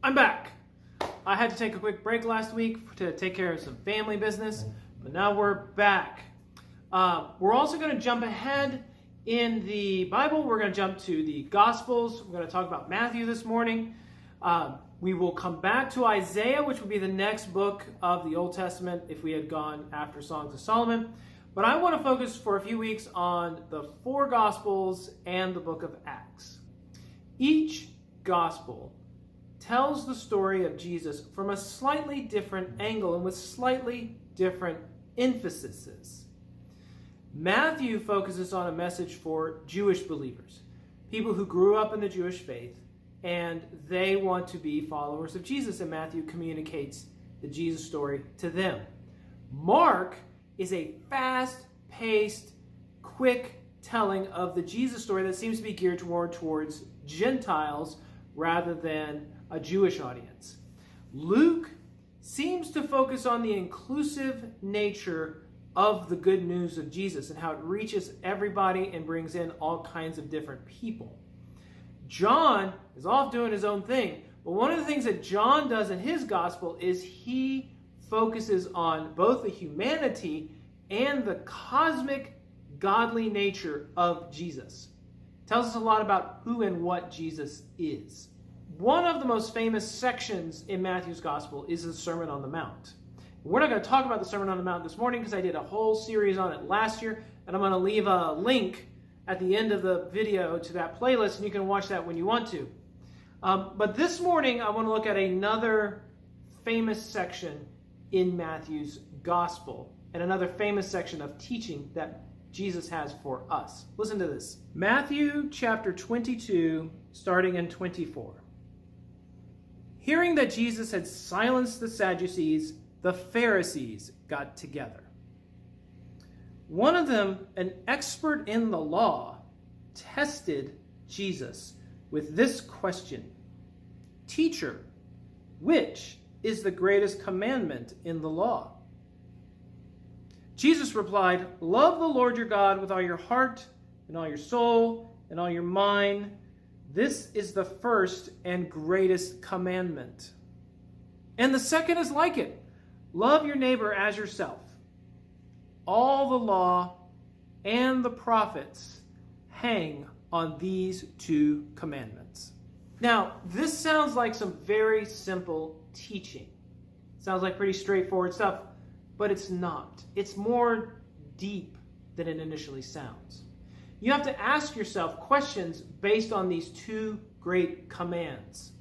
I'm back. I had to take a quick break last week to take care of some family business, but now we're back. We're also going to jump ahead in the Bible. We're going to jump to the Gospels. We're going to talk about Matthew this morning. We will come back to Isaiah, which would be the next book of the Old Testament if we had gone after Songs of Solomon. But I want to focus for a few weeks on the four Gospels and the book of Acts. Each Gospel tells the story of Jesus from a slightly different angle and with slightly different emphases. Matthew focuses on a message for Jewish believers, people who grew up in the Jewish faith, and they want to be followers of Jesus, and Matthew communicates the Jesus story to them. Mark is a fast-paced, quick telling of the Jesus story that seems to be geared more towards Gentiles rather than a Jewish audience. Luke seems to focus on the inclusive nature of the good news of Jesus and how it reaches everybody and brings in all kinds of different people. John is off doing his own thing, but one of the things that John does in his gospel is he focuses on both the humanity and the cosmic godly nature of Jesus. Tells us a lot about who and what Jesus is. One of the most famous sections in Matthew's Gospel is the Sermon on the Mount. We're not going to talk about the Sermon on the Mount this morning because I did a whole series on it last year, and I'm going to leave a link at the end of the video to that playlist, and you can watch that when you want to. But this morning, I want to look at another famous section in Matthew's Gospel, and another famous section of teaching that Jesus has for us. Listen to this. Matthew chapter 22, starting in 24. Hearing that Jesus had silenced the Sadducees, the Pharisees got together. One of them, an expert in the law, tested Jesus with this question: Teacher, which is the greatest commandment in the law? Jesus replied, Love the Lord your God with all your heart and all your soul and all your mind. This is the first and greatest commandment. And the second is like it. Love your neighbor as yourself. All the law and the prophets hang on these two commandments. Now, this sounds like some very simple teaching. Sounds like pretty straightforward stuff, but it's not. It's more deep than it initially sounds. You have to ask yourself questions based on these two great commands.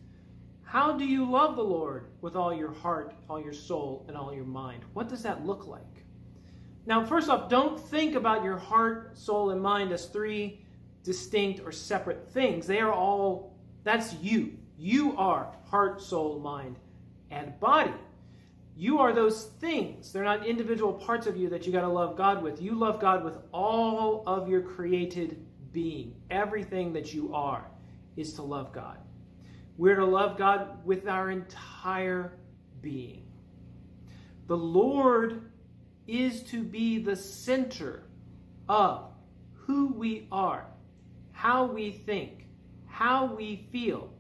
How do you love the Lord with all your heart, all your soul, and all your mind? What does that look like? Now, first off, don't think about your heart, soul, and mind as three distinct or separate things. That's you. You are heart, soul, mind, and body. You are those things. They're not individual parts of you that you got to love God with. You love God with all of your created being. Everything that you are is to love God. We're to love God with our entire being. The Lord is to be the center of who we are, how we think, how we feel.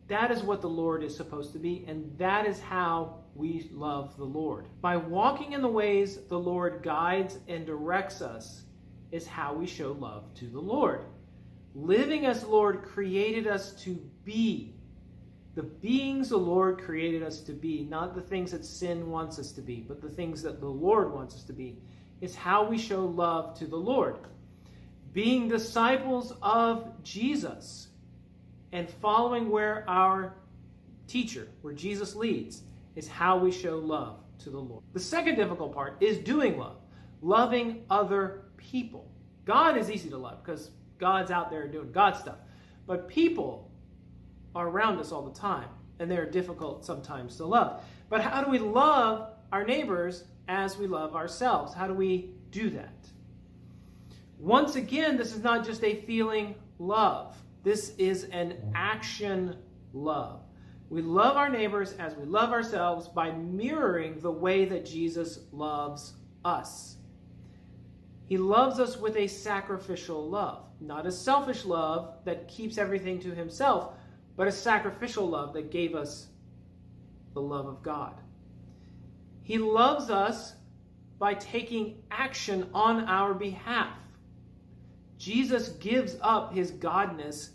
That is what the Lord is supposed to be, and that is how we love the Lord. By walking in the ways the Lord guides and directs us is how we show love to the Lord. Living as the Lord created us to be. The beings the Lord created us to be, not the things that sin wants us to be, but the things that the Lord wants us to be, is how we show love to the Lord. Being disciples of Jesus and following where our teacher, where Jesus leads, is how we show love to the Lord. The second difficult part is doing love, loving other people. God is easy to love because God's out there doing God stuff. But people are around us all the time, and they're difficult sometimes to love. But how do we love our neighbors as we love ourselves? How do we do that? Once again, this is not just a feeling love. This is an action love. We love our neighbors as we love ourselves by mirroring the way that Jesus loves us. He loves us with a sacrificial love, not a selfish love that keeps everything to himself, but a sacrificial love that gave us the love of God. He loves us by taking action on our behalf. Jesus gives up his godness,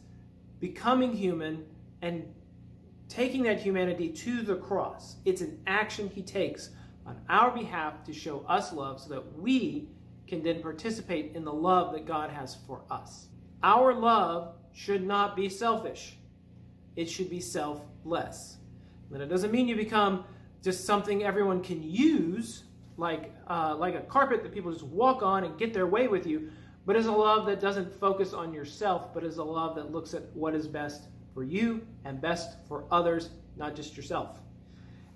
becoming human, and taking that humanity to the cross. It's an action he takes on our behalf to show us love so that we can then participate in the love that God has for us. Our love should not be selfish. It should be selfless. And it doesn't mean you become just something everyone can use, like a carpet that people just walk on and get their way with you, but is a love that doesn't focus on yourself, but is a love that looks at what is best for you and best for others, not just yourself.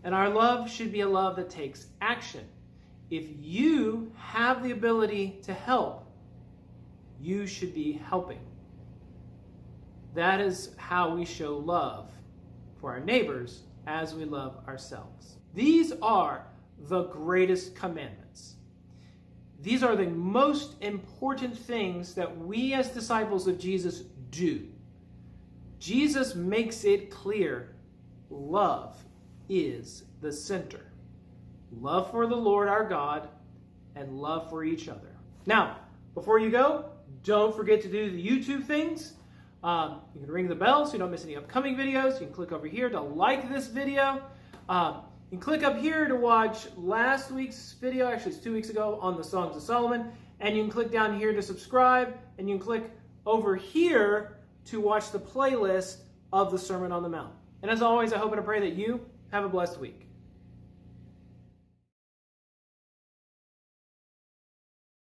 And our love should be a love that takes action. If you have the ability to help, you should be helping. That is how we show love for our neighbors as we love ourselves. These are the greatest commandments. These are the most important things that we as disciples of Jesus do. Jesus makes it clear love is the center. Love for the Lord our God and love for each other. Now, before you go, don't forget to do the YouTube things. You can ring the bell so you don't miss any upcoming videos. You can click over here to like this video. You can click up here to watch last week's video, actually it's 2 weeks ago, on the Songs of Solomon. And you can click down here to subscribe. And you can click over here to watch the playlist of the Sermon on the Mount. And as always, I hope and I pray that you have a blessed week.